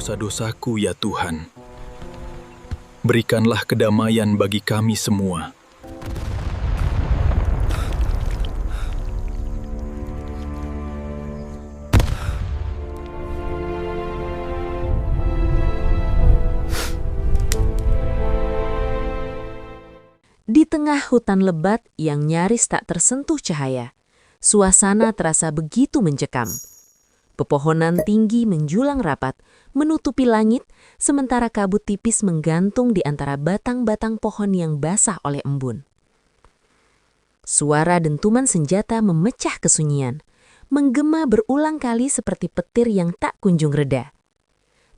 dosa-dosaku ya Tuhan. Berikanlah kedamaian bagi kami semua. Di tengah hutan lebat yang nyaris tak tersentuh cahaya, suasana terasa begitu mencekam. Pepohonan tinggi menjulang rapat, menutupi langit, sementara kabut tipis menggantung di antara batang-batang pohon yang basah oleh embun. Suara dentuman senjata memecah kesunyian, menggema berulang kali seperti petir yang tak kunjung reda.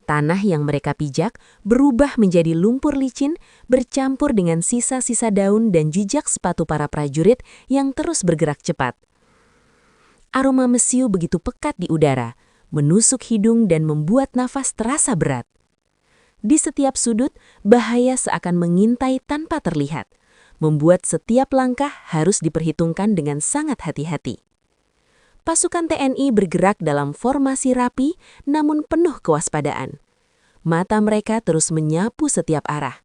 Tanah yang mereka pijak berubah menjadi lumpur licin, bercampur dengan sisa-sisa daun dan jejak sepatu para prajurit yang terus bergerak cepat. Aroma mesiu begitu pekat di udara, menusuk hidung dan membuat nafas terasa berat. Di setiap sudut, bahaya seakan mengintai tanpa terlihat, membuat setiap langkah harus diperhitungkan dengan sangat hati-hati. Pasukan TNI bergerak dalam formasi rapi namun penuh kewaspadaan. Mata mereka terus menyapu setiap arah.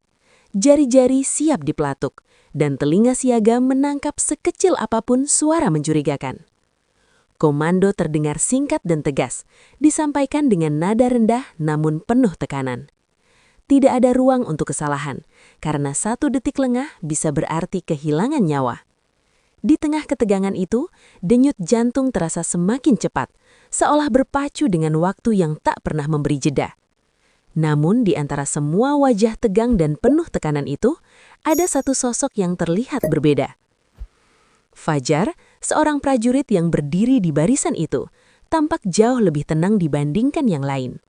Jari-jari siap dipelatuk, dan telinga siaga menangkap sekecil apapun suara mencurigakan. Komando terdengar singkat dan tegas, disampaikan dengan nada rendah namun penuh tekanan. Tidak ada ruang untuk kesalahan, karena 1 detik lengah bisa berarti kehilangan nyawa. Di tengah ketegangan itu, denyut jantung terasa semakin cepat, seolah berpacu dengan waktu yang tak pernah memberi jeda. Namun di antara semua wajah tegang dan penuh tekanan itu, ada satu sosok yang terlihat berbeda. Fajar, seorang prajurit yang berdiri di barisan itu, tampak jauh lebih tenang dibandingkan yang lain.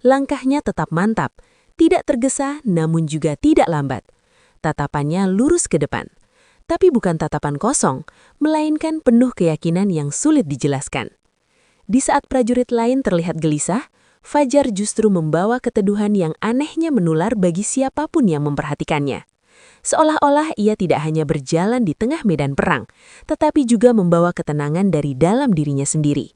Langkahnya tetap mantap, tidak tergesa namun juga tidak lambat. Tatapannya lurus ke depan. Tapi bukan tatapan kosong, melainkan penuh keyakinan yang sulit dijelaskan. Di saat prajurit lain terlihat gelisah, Fajar justru membawa keteduhan yang anehnya menular bagi siapapun yang memperhatikannya. Seolah-olah ia tidak hanya berjalan di tengah medan perang, tetapi juga membawa ketenangan dari dalam dirinya sendiri.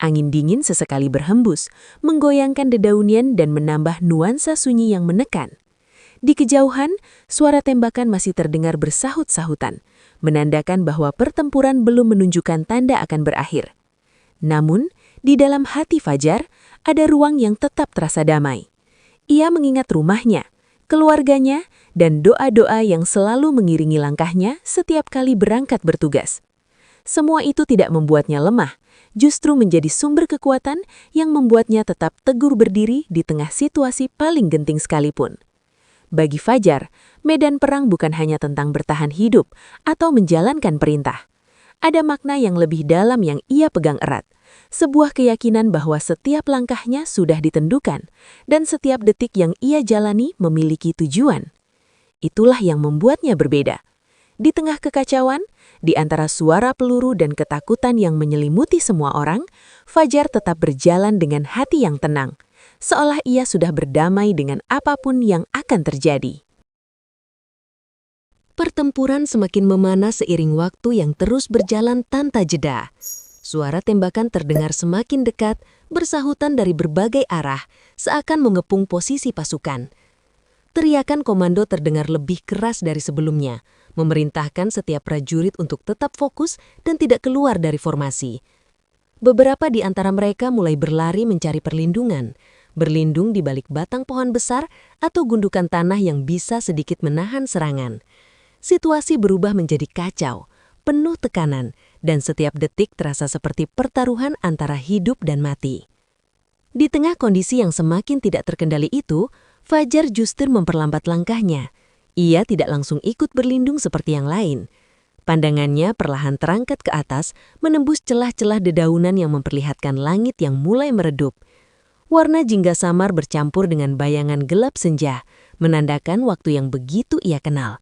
Angin dingin sesekali berhembus, menggoyangkan dedaunan dan menambah nuansa sunyi yang menekan. Di kejauhan, suara tembakan masih terdengar bersahut-sahutan, menandakan bahwa pertempuran belum menunjukkan tanda akan berakhir. Namun, di dalam hati Fajar, ada ruang yang tetap terasa damai. Ia mengingat rumahnya, keluarganya, dan doa-doa yang selalu mengiringi langkahnya setiap kali berangkat bertugas. Semua itu tidak membuatnya lemah, justru menjadi sumber kekuatan yang membuatnya tetap teguh berdiri di tengah situasi paling genting sekalipun. Bagi Fajar, medan perang bukan hanya tentang bertahan hidup atau menjalankan perintah. Ada makna yang lebih dalam yang ia pegang erat. Sebuah keyakinan bahwa setiap langkahnya sudah ditentukan dan setiap detik yang ia jalani memiliki tujuan. Itulah yang membuatnya berbeda. Di tengah kekacauan, di antara suara peluru dan ketakutan yang menyelimuti semua orang, Fajar tetap berjalan dengan hati yang tenang, seolah ia sudah berdamai dengan apapun yang akan terjadi. Pertempuran semakin memanas seiring waktu yang terus berjalan tanpa jeda. Suara tembakan terdengar semakin dekat, bersahutan dari berbagai arah, seakan mengepung posisi pasukan. Teriakan komando terdengar lebih keras dari sebelumnya, memerintahkan setiap prajurit untuk tetap fokus dan tidak keluar dari formasi. Beberapa di antara mereka mulai berlari mencari perlindungan, berlindung di balik batang pohon besar atau gundukan tanah yang bisa sedikit menahan serangan. Situasi berubah menjadi kacau, penuh tekanan, dan setiap detik terasa seperti pertaruhan antara hidup dan mati. Di tengah kondisi yang semakin tidak terkendali itu, Fajar justru memperlambat langkahnya. Ia tidak langsung ikut berlindung seperti yang lain. Pandangannya perlahan terangkat ke atas, menembus celah-celah dedaunan yang memperlihatkan langit yang mulai meredup. Warna jingga samar bercampur dengan bayangan gelap senja, menandakan waktu yang begitu ia kenal.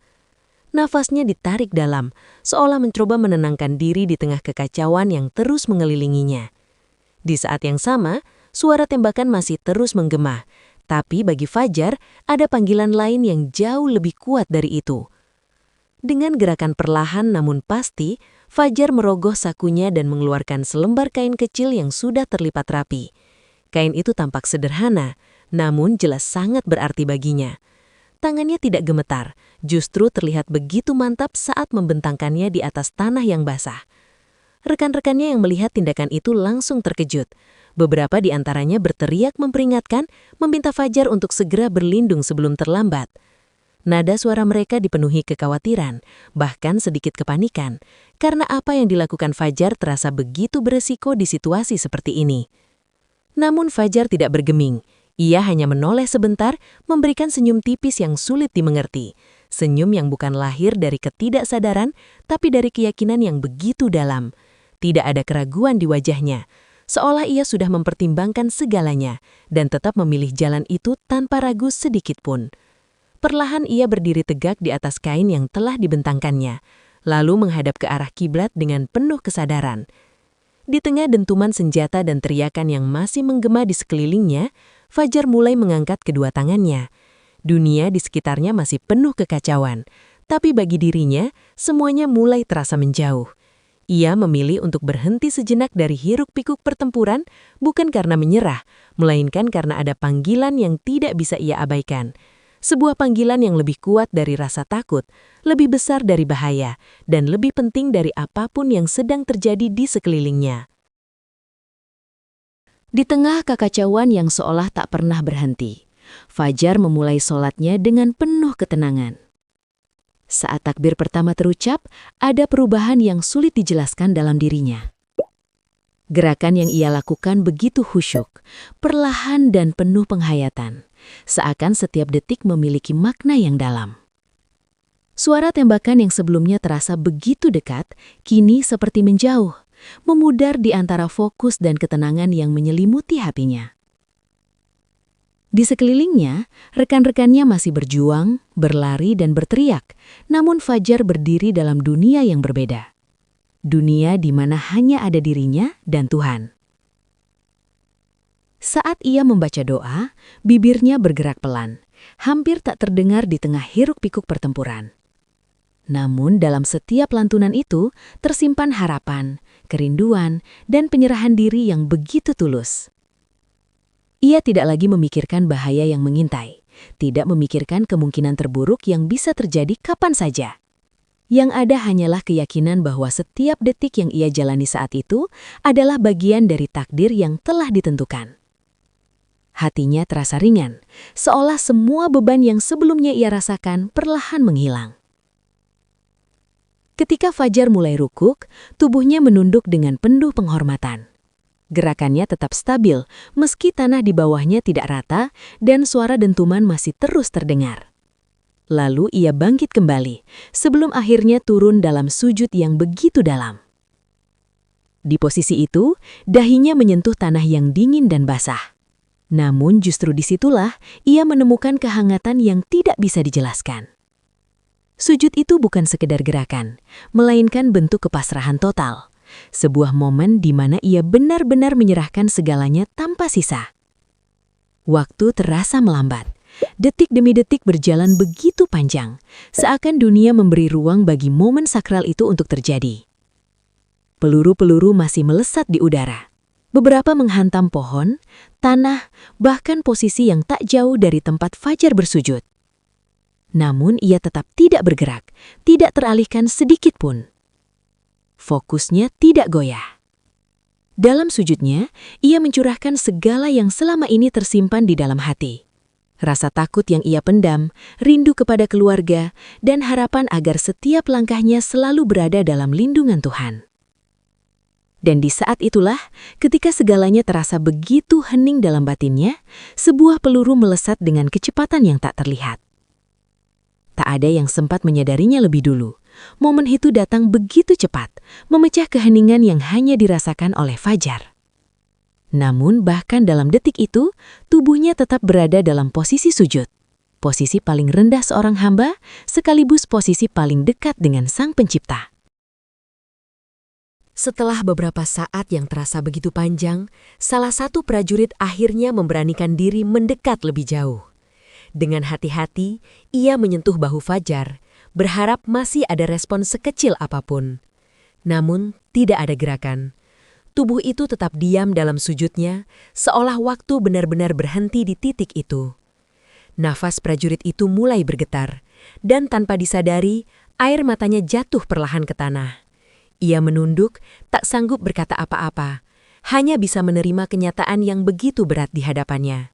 Nafasnya ditarik dalam, seolah mencoba menenangkan diri di tengah kekacauan yang terus mengelilinginya. Di saat yang sama, suara tembakan masih terus menggema, tapi bagi Fajar ada panggilan lain yang jauh lebih kuat dari itu. Dengan gerakan perlahan namun pasti, Fajar merogoh sakunya dan mengeluarkan selembar kain kecil yang sudah terlipat rapi. Kain itu tampak sederhana, namun jelas sangat berarti baginya. Tangannya tidak gemetar, justru terlihat begitu mantap saat membentangkannya di atas tanah yang basah. Rekan-rekannya yang melihat tindakan itu langsung terkejut. Beberapa di antaranya berteriak memperingatkan, meminta Fajar untuk segera berlindung sebelum terlambat. Nada suara mereka dipenuhi kekhawatiran, bahkan sedikit kepanikan, karena apa yang dilakukan Fajar terasa begitu beresiko di situasi seperti ini. Namun Fajar tidak bergeming. Ia hanya menoleh sebentar, memberikan senyum tipis yang sulit dimengerti. Senyum yang bukan lahir dari ketidaksadaran, tapi dari keyakinan yang begitu dalam. Tidak ada keraguan di wajahnya, seolah ia sudah mempertimbangkan segalanya, dan tetap memilih jalan itu tanpa ragu sedikit pun. Perlahan ia berdiri tegak di atas kain yang telah dibentangkannya, lalu menghadap ke arah kiblat dengan penuh kesadaran. Di tengah dentuman senjata dan teriakan yang masih menggema di sekelilingnya, Fajar mulai mengangkat kedua tangannya. Dunia di sekitarnya masih penuh kekacauan, tapi bagi dirinya, semuanya mulai terasa menjauh. Ia memilih untuk berhenti sejenak dari hiruk-pikuk pertempuran, bukan karena menyerah, melainkan karena ada panggilan yang tidak bisa ia abaikan. Sebuah panggilan yang lebih kuat dari rasa takut, lebih besar dari bahaya, dan lebih penting dari apapun yang sedang terjadi di sekelilingnya. Di tengah kekacauan yang seolah tak pernah berhenti, Fajar memulai sholatnya dengan penuh ketenangan. Saat takbir pertama terucap, ada perubahan yang sulit dijelaskan dalam dirinya. Gerakan yang ia lakukan begitu khusyuk, perlahan dan penuh penghayatan, seakan setiap detik memiliki makna yang dalam. Suara tembakan yang sebelumnya terasa begitu dekat, kini seperti menjauh, memudar di antara fokus dan ketenangan yang menyelimuti hatinya. Di sekelilingnya, rekan-rekannya masih berjuang, berlari dan berteriak, namun Fajar berdiri dalam dunia yang berbeda. Dunia di mana hanya ada dirinya dan Tuhan. Saat ia membaca doa, bibirnya bergerak pelan, hampir tak terdengar di tengah hiruk-pikuk pertempuran. Namun dalam setiap lantunan itu tersimpan harapan, kerinduan, dan penyerahan diri yang begitu tulus. Ia tidak lagi memikirkan bahaya yang mengintai, tidak memikirkan kemungkinan terburuk yang bisa terjadi kapan saja. Yang ada hanyalah keyakinan bahwa setiap detik yang ia jalani saat itu adalah bagian dari takdir yang telah ditentukan. Hatinya terasa ringan, seolah semua beban yang sebelumnya ia rasakan perlahan menghilang. Ketika Fajar mulai rukuk, tubuhnya menunduk dengan penuh penghormatan. Gerakannya tetap stabil, meski tanah di bawahnya tidak rata dan suara dentuman masih terus terdengar. Lalu ia bangkit kembali, sebelum akhirnya turun dalam sujud yang begitu dalam. Di posisi itu, dahinya menyentuh tanah yang dingin dan basah. Namun justru disitulah ia menemukan kehangatan yang tidak bisa dijelaskan. Sujud itu bukan sekedar gerakan, melainkan bentuk kepasrahan total. Sebuah momen di mana ia benar-benar menyerahkan segalanya tanpa sisa. Waktu terasa melambat. Detik demi detik berjalan begitu panjang, seakan dunia memberi ruang bagi momen sakral itu untuk terjadi. Peluru-peluru masih melesat di udara. Beberapa menghantam pohon, tanah, bahkan posisi yang tak jauh dari tempat Fajar bersujud. Namun ia tetap tidak bergerak, tidak teralihkan sedikit pun. Fokusnya tidak goyah. Dalam sujudnya, ia mencurahkan segala yang selama ini tersimpan di dalam hati. Rasa takut yang ia pendam, rindu kepada keluarga, dan harapan agar setiap langkahnya selalu berada dalam lindungan Tuhan. Dan di saat itulah, ketika segalanya terasa begitu hening dalam batinnya, sebuah peluru melesat dengan kecepatan yang tak terlihat. Tak ada yang sempat menyadarinya lebih dulu. Momen itu datang begitu cepat, memecah keheningan yang hanya dirasakan oleh Fajar. Namun bahkan dalam detik itu, tubuhnya tetap berada dalam posisi sujud. Posisi paling rendah seorang hamba, sekaligus posisi paling dekat dengan Sang Pencipta. Setelah beberapa saat yang terasa begitu panjang, salah satu prajurit akhirnya memberanikan diri mendekat lebih jauh. Dengan hati-hati, ia menyentuh bahu Fajar, berharap masih ada respon sekecil apapun. Namun, tidak ada gerakan. Tubuh itu tetap diam dalam sujudnya, seolah waktu benar-benar berhenti di titik itu. Nafas prajurit itu mulai bergetar, dan tanpa disadari, air matanya jatuh perlahan ke tanah. Ia menunduk, tak sanggup berkata apa-apa, hanya bisa menerima kenyataan yang begitu berat di hadapannya.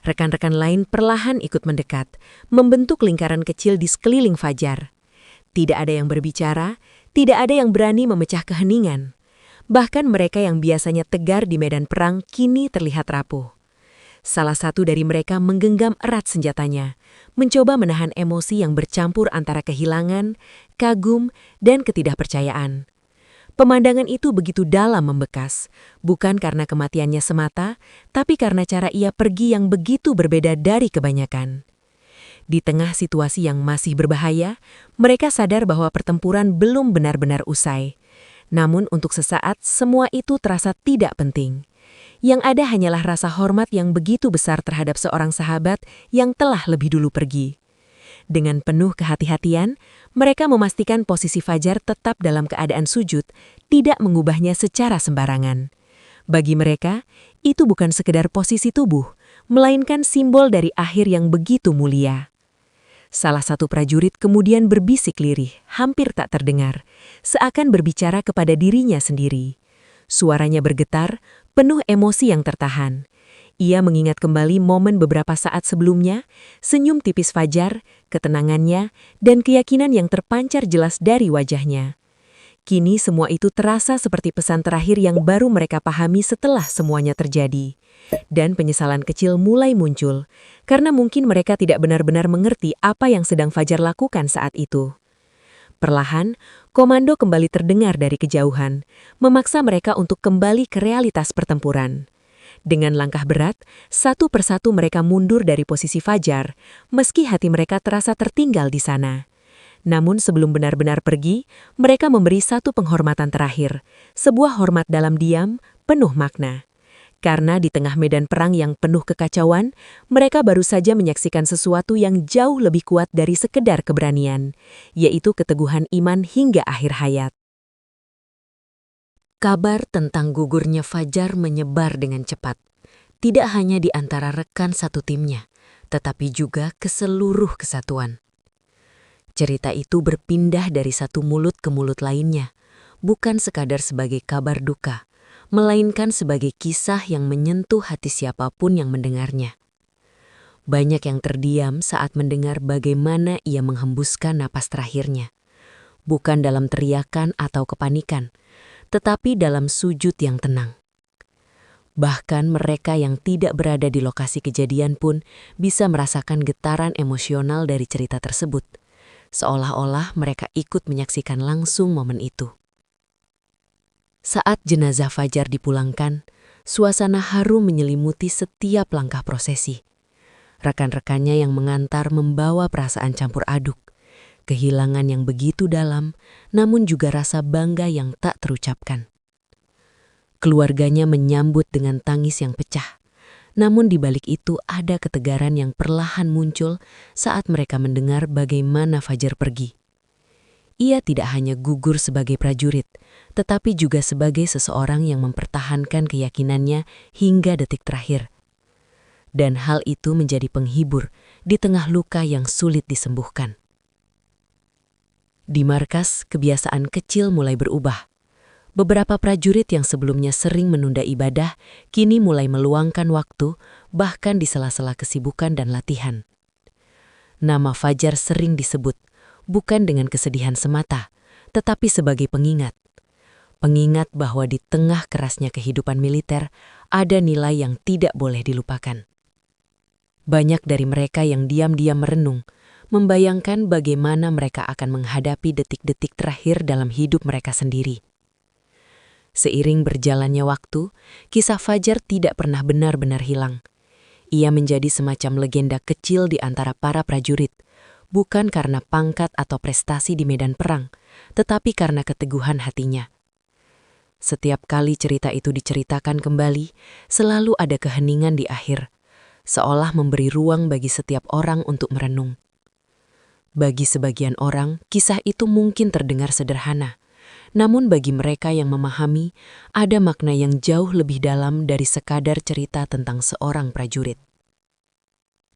Rekan-rekan lain perlahan ikut mendekat, membentuk lingkaran kecil di sekeliling Fajar. Tidak ada yang berbicara, tidak ada yang berani memecah keheningan. Bahkan mereka yang biasanya tegar di medan perang kini terlihat rapuh. Salah satu dari mereka menggenggam erat senjatanya, mencoba menahan emosi yang bercampur antara kehilangan, kagum, dan ketidakpercayaan. Pemandangan itu begitu dalam membekas, bukan karena kematiannya semata, tapi karena cara ia pergi yang begitu berbeda dari kebanyakan. Di tengah situasi yang masih berbahaya, mereka sadar bahwa pertempuran belum benar-benar usai. Namun untuk sesaat, semua itu terasa tidak penting. Yang ada hanyalah rasa hormat yang begitu besar terhadap seorang sahabat yang telah lebih dulu pergi. Dengan penuh kehati-hatian, mereka memastikan posisi Fajar tetap dalam keadaan sujud, tidak mengubahnya secara sembarangan. Bagi mereka, itu bukan sekedar posisi tubuh, melainkan simbol dari akhir yang begitu mulia. Salah satu prajurit kemudian berbisik lirih, hampir tak terdengar, seakan berbicara kepada dirinya sendiri. Suaranya bergetar, penuh emosi yang tertahan. Ia mengingat kembali momen beberapa saat sebelumnya, senyum tipis Fajar, ketenangannya, dan keyakinan yang terpancar jelas dari wajahnya. Kini semua itu terasa seperti pesan terakhir yang baru mereka pahami setelah semuanya terjadi. Dan penyesalan kecil mulai muncul, karena mungkin mereka tidak benar-benar mengerti apa yang sedang Fajar lakukan saat itu. Perlahan, komando kembali terdengar dari kejauhan, memaksa mereka untuk kembali ke realitas pertempuran. Dengan langkah berat, satu persatu mereka mundur dari posisi Fajar, meski hati mereka terasa tertinggal di sana. Namun sebelum benar-benar pergi, mereka memberi satu penghormatan terakhir, sebuah hormat dalam diam, penuh makna. Karena di tengah medan perang yang penuh kekacauan, mereka baru saja menyaksikan sesuatu yang jauh lebih kuat dari sekedar keberanian, yaitu keteguhan iman hingga akhir hayat. Kabar tentang gugurnya Fajar menyebar dengan cepat, tidak hanya di antara rekan satu timnya, tetapi juga ke seluruh kesatuan. Cerita itu berpindah dari satu mulut ke mulut lainnya, bukan sekadar sebagai kabar duka, melainkan sebagai kisah yang menyentuh hati siapapun yang mendengarnya. Banyak yang terdiam saat mendengar bagaimana ia menghembuskan napas terakhirnya. Bukan dalam teriakan atau kepanikan, tetapi dalam sujud yang tenang. Bahkan mereka yang tidak berada di lokasi kejadian pun bisa merasakan getaran emosional dari cerita tersebut, seolah-olah mereka ikut menyaksikan langsung momen itu. Saat jenazah Fajar dipulangkan, suasana harum menyelimuti setiap langkah prosesi. Rekan-rekannya yang mengantar membawa perasaan campur aduk, kehilangan yang begitu dalam, namun juga rasa bangga yang tak terucapkan. Keluarganya menyambut dengan tangis yang pecah, namun di balik itu ada ketegaran yang perlahan muncul saat mereka mendengar bagaimana Fajar pergi. Ia tidak hanya gugur sebagai prajurit, tetapi juga sebagai seseorang yang mempertahankan keyakinannya hingga detik terakhir. Dan hal itu menjadi penghibur di tengah luka yang sulit disembuhkan. Di markas, kebiasaan kecil mulai berubah. Beberapa prajurit yang sebelumnya sering menunda ibadah, kini mulai meluangkan waktu, bahkan di sela-sela kesibukan dan latihan. Nama Fajar sering disebut, bukan dengan kesedihan semata, tetapi sebagai pengingat. Pengingat bahwa di tengah kerasnya kehidupan militer, ada nilai yang tidak boleh dilupakan. Banyak dari mereka yang diam-diam merenung, membayangkan bagaimana mereka akan menghadapi detik-detik terakhir dalam hidup mereka sendiri. Seiring berjalannya waktu, kisah Fajar tidak pernah benar-benar hilang. Ia menjadi semacam legenda kecil di antara para prajurit, bukan karena pangkat atau prestasi di medan perang, tetapi karena keteguhan hatinya. Setiap kali cerita itu diceritakan kembali, selalu ada keheningan di akhir, seolah memberi ruang bagi setiap orang untuk merenung. Bagi sebagian orang, kisah itu mungkin terdengar sederhana, Namun bagi mereka yang memahami, ada makna yang jauh lebih dalam dari sekadar cerita tentang seorang prajurit.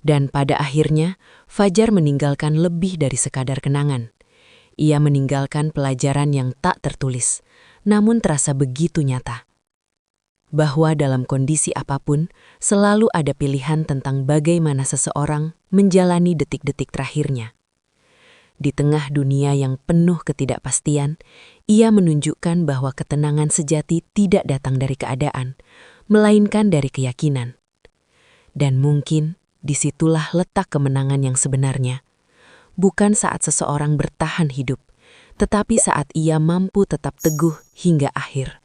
Dan pada akhirnya, Fajar meninggalkan lebih dari sekadar kenangan. Ia meninggalkan pelajaran yang tak tertulis, namun terasa begitu nyata. Bahwa dalam kondisi apapun, selalu ada pilihan tentang bagaimana seseorang menjalani detik-detik terakhirnya. Di tengah dunia yang penuh ketidakpastian, ia menunjukkan bahwa ketenangan sejati tidak datang dari keadaan, melainkan dari keyakinan. Dan mungkin disitulah letak kemenangan yang sebenarnya. Bukan saat seseorang bertahan hidup, tetapi saat ia mampu tetap teguh hingga akhir.